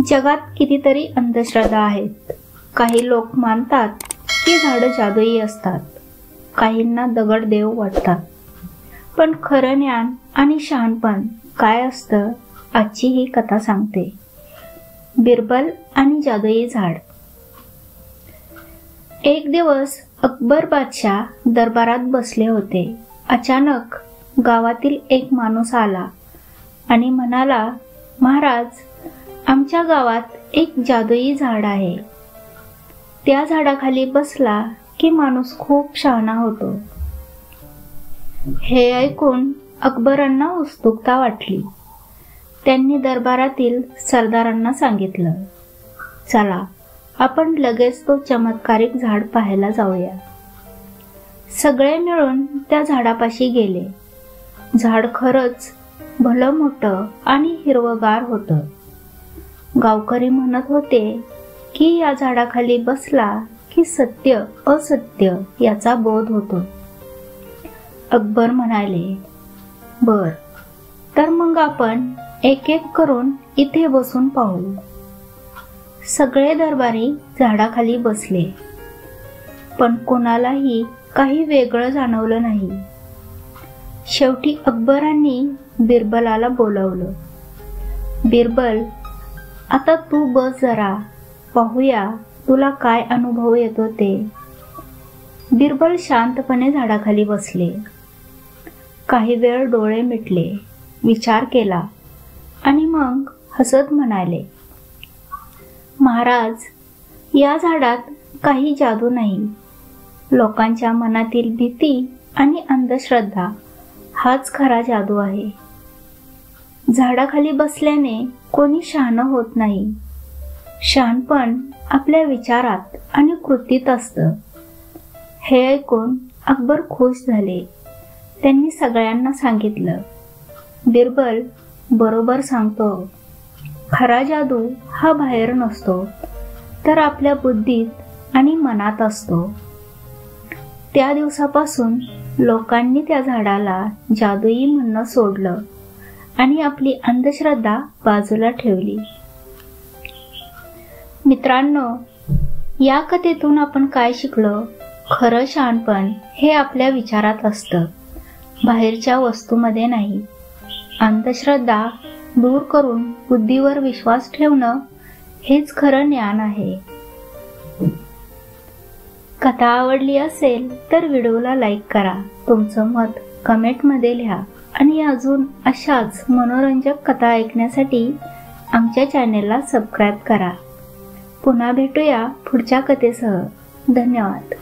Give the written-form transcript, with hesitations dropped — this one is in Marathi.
जगात कितीतरी अंधश्रद्धा आहेत. काही लोक मानतात की झाडं जादुई असतात, काहींना दगड देव वाटतात. पण खरं ज्ञान आणि शहाणपण काय असतं, आजची ही कथा सांगते. बिरबल आणि जादुई झाड. एक दिवस अकबर बादशाह दरबारात बसले होते. अचानक गावातील एक माणूस आला आणि म्हणाला, महाराज, आमच्या गावात एक जादुई झाड आहे. त्या झाडाखाली बसला की माणूस खूप शहाणा होतो. हे ऐकून अकबरांना उत्सुकता वाटली. त्यांनी दरबारातील सरदारांना सांगितलं, चला आपण लगेच तो चमत्कारिक झाड पाहायला जाऊया. सगळे मिळून त्या झाडापाशी गेले. झाड खरंच भलं मोठं आणि हिरवगार होतं. गावकरी म्हणत होते की या झाडाखाली बसला की सत्य असत्य याचा बोध होतो. अकबर म्हणाले, बर, तर मग आपण एक एक करून इथे बसून पाहू. सगळे दरबारी झाडाखाली बसले, पण कोणालाही काही वेगळं जाणवलं नाही. शेवटी अकबरांनी बिरबलाला बोलवलं. बिरबल, आता तू बस जरा, पाहूया तुला काय अनुभव येतो ते. बिरबल शांतपणे झाडाखाली बसले. काही वेळ डोळे मिटले, विचार केला आणि मग हसत म्हणाले, महाराज, या झाडात काही जादू नाही. लोकांच्या मनातील भीती आणि अंधश्रद्धा हाच खरा जादू आहे. झाडाखाली बसल्याने कोणी शहाणं होत नाही. शहाणपण आपल्या विचारात आणि कृतीत असतं. हे ऐकून अकबर खुश झाले. त्यांनी सगळ्यांना सांगितलं, बिरबल बरोबर सांगतो. खरा जादू हा बाहेर नसतो, तर आपल्या बुद्धीत आणि मनात असतो. त्या दिवसापासून लोकांनी त्या झाडाला जादुई म्हणणं सोडलं आणि आपली अंधश्रद्धा बाजूला ठेवली. मित्रांनो, या कथेतून आपण काय शिकलो? खरं शहाणपण हे आपल्या विचारात असतं, बाहेरच्या वस्तूमध्ये नाही. अंधश्रद्धा दूर करून बुद्धीवर विश्वास ठेवणं हेच खरं ज्ञान आहे. कथा आवडली असेल तर व्हिडिओला लाईक करा, तुमचं मत कमेंटमध्ये लिहा आणि अजून अशाच मनोरंजक कथा ऐकण्यासाठी आमच्या चॅनेलला सबस्क्राईब करा. पुन्हा भेटूया पुढच्या कथेसह. धन्यवाद.